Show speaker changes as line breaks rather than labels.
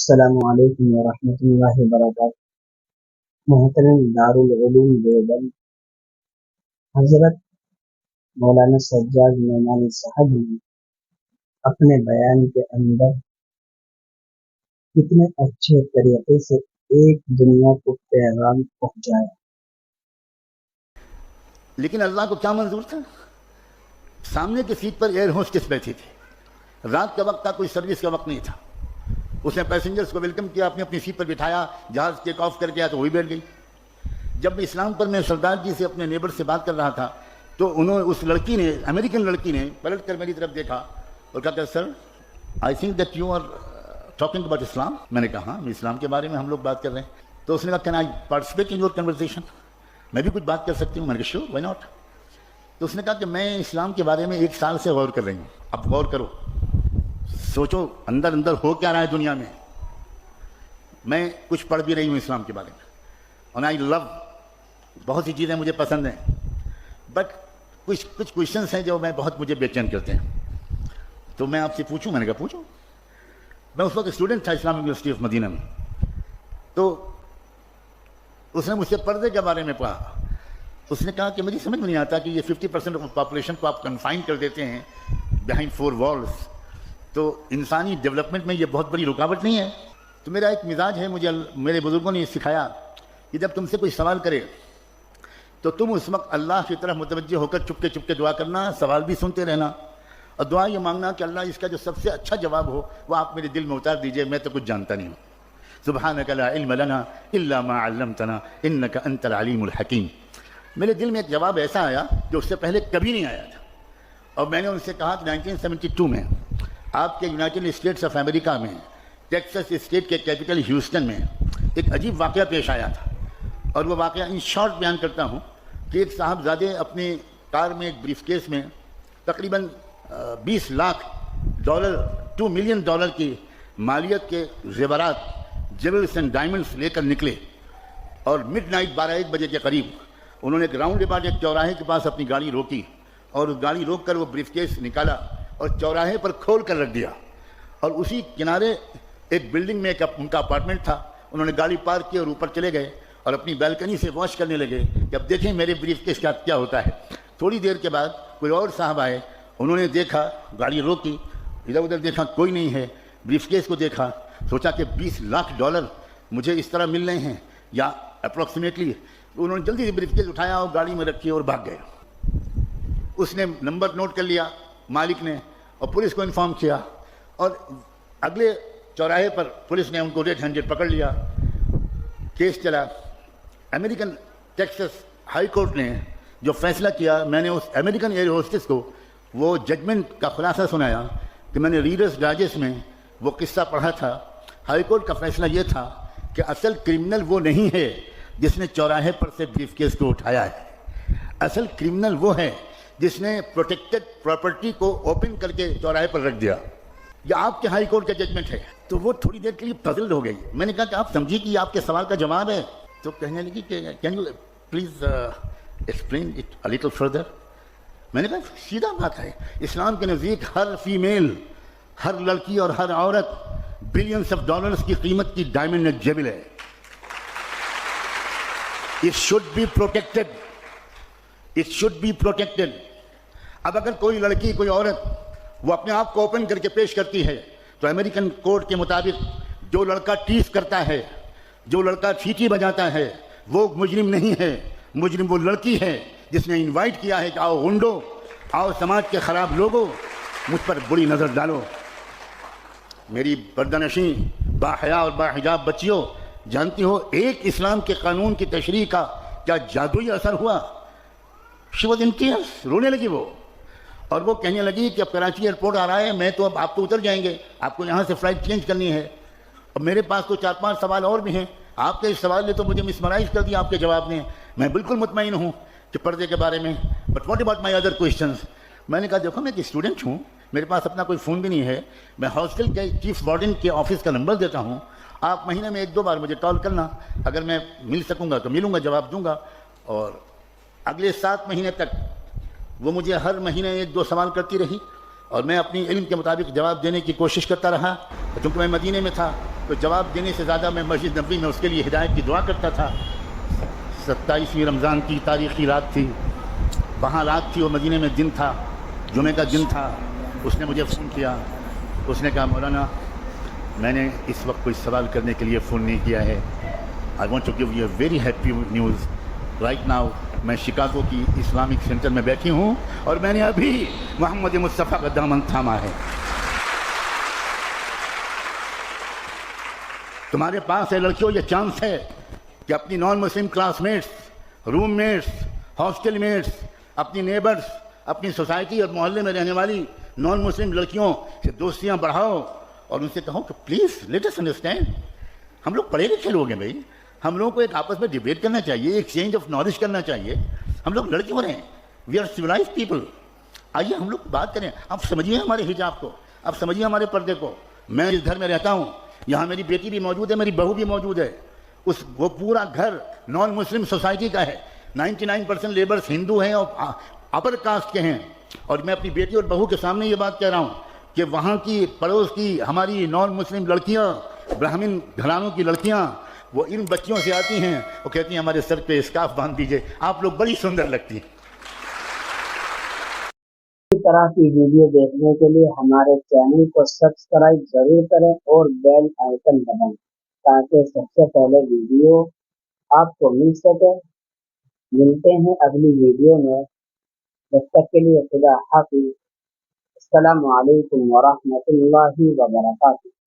السلام علیکم ورحمۃ اللہ وبرکاتہ۔ محترم دارالعلوم دیوبند حضرت مولانا سجاد نعمانی صاحب نے اپنے بیان کے اندر کتنے اچھے طریقے سے ایک دنیا کو پیغام پہنچایا،
لیکن اللہ کو کیا منظور تھا؟ سامنے کی سیٹ پر ایئر ہوسٹس بیٹھی تھی، رات کا وقت تھا، کوئی سروس کا وقت نہیں تھا۔ اس نے پیسنجرز کو ویلکم کیا، اپنی سیٹ پر بٹھایا، جہاز ٹیک آف کر کے آیا تو وہی بیٹھ گئی۔ جب اسلام پر میں سردار جی سے اپنے نیبر سے بات کر رہا تھا تو اس لڑکی نے، امریکن لڑکی نے پلٹ کر میری طرف دیکھا اور کہا کہ sir I think that you are talking about Islam. میں نے کہا ہاں، اسلام کے بارے میں ہم لوگ بات کر رہے ہیں۔ تو اس نے کہا can I participate in your conversation, میں بھی کچھ بات کر سکتی ہوں؟ میں نے کہا شیور، وائی ناٹ۔ تو اس نے کہا کہ میں اسلام کے بارے میں 1 سال سے غور کر رہی ہوں، اب غور کرو، سوچو اندر اندر ہو کیا رہا ہے دنیا میں۔ میں کچھ پڑھ بھی رہی ہوں اسلام کے بارے میں، اور آئی لو، بہت سی چیزیں مجھے پسند ہیں، بٹ کچھ کویشچنس ہیں جو بہت مجھے بے چین کرتے ہیں۔ تو میں آپ سے پوچھوں؟ میں نے کہا پوچھو۔ میں اس وقت اسٹوڈنٹ تھا اسلامک یونیورسٹی آف مدینہ میں، تو اس نے مجھ سے پردے کے بارے میں پڑھا۔ اس نے کہا کہ مجھے سمجھ میں نہیں آتا کہ یہ 50% آف پاپولیشن کو آپ کنفائن کر دیتے ہیں بیہائنڈ 4 walls، تو انسانی ڈیولپمنٹ میں یہ بہت بڑی رکاوٹ نہیں ہے؟ تو میرا ایک مزاج ہے، مجھے میرے بزرگوں نے سکھایا کہ جب تم سے کوئی سوال کرے تو تم اس وقت اللہ کی طرف متوجہ ہو کر چپکے چپکے دعا کرنا، سوال بھی سنتے رہنا، اور دعا یہ مانگنا کہ اللہ اس کا جو سب سے اچھا جواب ہو وہ آپ میرے دل میں اتار دیجئے، میں تو کچھ جانتا نہیں ہوں۔ سبحانک لا علم لنا الا ما علمتنا انک انت العلیم الحکیم۔ میرے دل میں ایک جواب ایسا آیا جو اس سے پہلے کبھی نہیں آیا تھا، اور میں نے ان سے کہا کہ 1972 میں آپ کے یونائٹڈ اسٹیٹس آف امریکہ میں ٹیکسس اسٹیٹ کے کیپٹل ہیوسٹن میں ایک عجیب واقعہ پیش آیا تھا، اور وہ واقعہ ان شارٹ بیان کرتا ہوں کہ ایک صاحبزادے اپنی کار میں ایک بریف کیس میں تقریباً $20 لاکھ 2 ملین ڈالر کی مالیت کے زیورات، جیولز اینڈ ڈائمنڈس لے کر نکلے، اور مڈ نائٹ 12-1 بجے کے قریب انہوں نے ایک راؤنڈ اباؤٹ ایک چوراہے کے پاس اپنی گاڑی روکی، اور اس گاڑی روک کر وہ بریف کیس نکالا اور چوراہے پر کھول کر رکھ دیا، اور اسی کنارے ایک بلڈنگ میں ایک ان کا اپارٹمنٹ تھا۔ انہوں نے گاڑی پارک کی اور اوپر چلے گئے اور اپنی بالکنی سے واش کرنے لگے کہ اب دیکھیں میرے بریف کیس کیا ہوتا ہے۔ تھوڑی دیر کے بعد کوئی اور صاحب آئے، انہوں نے دیکھا، گاڑی روکی، ادھر ادھر دیکھا، کوئی نہیں ہے، بریف کیس کو دیکھا، سوچا کہ $20 لاکھ مجھے اس طرح مل رہے ہیں یا اپروکسیمیٹلی۔ انہوں نے جلدی سے بریف کیس اٹھایا اور گاڑی میں رکھی اور بھاگ گئے۔ اس نے نمبر نوٹ کر لیا مالک نے، اور پولیس کو انفارم کیا، اور اگلے چوراہے پر پولیس نے ان کو ریڈ ہینڈڈ پکڑ لیا، کیس چلا۔ امریکن ٹیکسس ہائی کورٹ نے جو فیصلہ کیا، میں نے اس امریکن ایئر ہوسٹس کو وہ ججمنٹ کا خلاصہ سنایا کہ میں نے ریڈرز ڈائجسٹ میں وہ قصہ پڑھا تھا۔ ہائی کورٹ کا فیصلہ یہ تھا کہ اصل کرمنل وہ نہیں ہے جس نے چوراہے پر سے بریف کیس کو اٹھایا ہے، اصل کرمنل وہ ہے جس نے پروٹیکٹڈ پراپرٹی کو اوپن کر کے چوراہے پر رکھ دیا۔ یہ آپ کے ہائی کورٹ کا ججمنٹ ہے۔ تو وہ تھوڑی دیر کے لیے پزلڈ ہو گئی۔ میں نے کہا کہ آپ سمجھیے کہ آپ کے سوال کا جواب ہے؟ تو کہنے لگی کہ can you please explain it a little further. میں نے کہا سیدھا بات ہے، اسلام کے نزدیک ہر فیمیل، ہر لڑکی اور ہر عورت بلینس آف ڈالرز کی قیمت کی ڈائمنڈ اینڈ جیول ہے۔ It should be protected. It should be protected. اب اگر کوئی لڑکی، کوئی عورت وہ اپنے آپ کو اوپن کر کے پیش کرتی ہے تو امریکن کوڈ کے مطابق جو لڑکا ٹیس کرتا ہے، جو لڑکا سیٹی بجاتا ہے، وہ مجرم نہیں ہے، مجرم وہ لڑکی ہے جس نے انوائٹ کیا ہے کہ آؤ غنڈو، آؤ سماج کے خراب لوگوں، مجھ پر بری نظر ڈالو۔ میری پردہ نشین باحیا اور باحجاب بچیوں، جانتی ہو ایک اسلام کے قانون کی تشریح کا کیا جادوئی اثر ہوا؟ شی واز ان ٹیئرز، رونے لگی وہ، اور وہ کہنے لگی کہ اب کراچی ایئرپورٹ آ رہا ہے، میں تو اب آپ تو اتر جائیں گے، آپ کو یہاں سے فلائٹ چینج کرنی ہے۔ اب میرے پاس تو 4-5 سوال اور بھی ہیں، آپ کے اس سوال نے تو مجھے مسمرائز کر دیا آپ کے جواب نے۔ میں بالکل مطمئن ہوں کہ پردے کے بارے میں، but what about my other questions? میں نے کہا دیکھو میں ایک اسٹوڈنٹ ہوں، میرے پاس اپنا کوئی فون بھی نہیں ہے، میں ہاسٹل کے چیف وارڈن کے آفس کا نمبر دیتا ہوں، آپ مہینے میں 1-2 بار مجھے کال کرنا، اگر میں مل سکوں گا تو ملوں گا، جواب دوں گا۔ اور اگلے 7 مہینے تک وہ مجھے ہر مہینے 1-2 سوال کرتی رہی، اور میں اپنی علم کے مطابق جواب دینے کی کوشش کرتا رہا، کیونکہ میں مدینے میں تھا، تو جواب دینے سے زیادہ میں مسجد نبوی میں اس کے لیے ہدایت کی دعا کرتا تھا. 27ویں رمضان کی تاریخی رات تھی, وہاں رات تھی, وہ مدینے میں دن تھا, جمعے کا دن تھا. اس نے مجھے فون کیا, اس نے کہا مولانا میں نے اس وقت کوئی سوال کرنے کے لیے فون نہیں کیا ہے. I want to give you a very happy news right now. میں شکاگو کی اسلامک سینٹر میں بیٹھی ہوں اور میں نے ابھی محمد مصطفیٰ کا دامن تھاما ہے. تمہارے پاس ہے لڑکیوں یہ چانس ہے کہ اپنی نان مسلم کلاس میٹس, روم میٹس, ہاسٹل میٹس, اپنی نیبرس, اپنی سوسائٹی اور محلے میں رہنے والی نان مسلم لڑکیوں سے دوستیاں بڑھاؤ اور ان سے کہو کہ پلیز لیٹ اس انڈرسٹینڈ. ہم لوگ پڑھے لکھے لوگ ہیں بھائی, ہم لوگوں کو ایک آپس میں ڈیبیٹ کرنا چاہیے, ایکسچینج آف نالج کرنا چاہیے. ہم لوگ لڑکے ہو رہے ہیں, وی آر سویلائزڈ پیپل. آئیے ہم لوگ بات کریں. آپ سمجھیے ہمارے حجاب کو, آپ سمجھیے ہمارے پردے کو. میں جس گھر میں رہتا ہوں یہاں میری بیٹی بھی موجود ہے, میری بہو بھی موجود ہے. وہ پورا گھر نان مسلم سوسائٹی کا ہے. 99% لیبرس ہندو ہیں اور اپر کاسٹ کے ہیں. اور میں اپنی بیٹی اور بہو کے سامنے یہ بات کہہ رہا ہوں کہ وہاں کی پڑوس کی ہماری نان مسلم لڑکیاں, برہمن گھرانوں کی لڑکیاں, وہ ان بچیوں سے آتی ہیں, وہ کہتی ہیں ہمارے سر پہ اسکارف باندھ دیجئے, آپ لوگ بڑی سندر لگتی ہیں.
اسی طرح کی ویڈیو دیکھنے کے لیے ہمارے چینل کو سبسکرائب ضرور کریں اور بیل آئیکن دبائیں تاکہ سب سے پہلے ویڈیو آپ کو مل سکے. ملتے ہیں اگلی ویڈیو میں, جب تک کے لیے خدا حافظ. السلام علیکم ورحمۃ اللہ وبرکاتہ.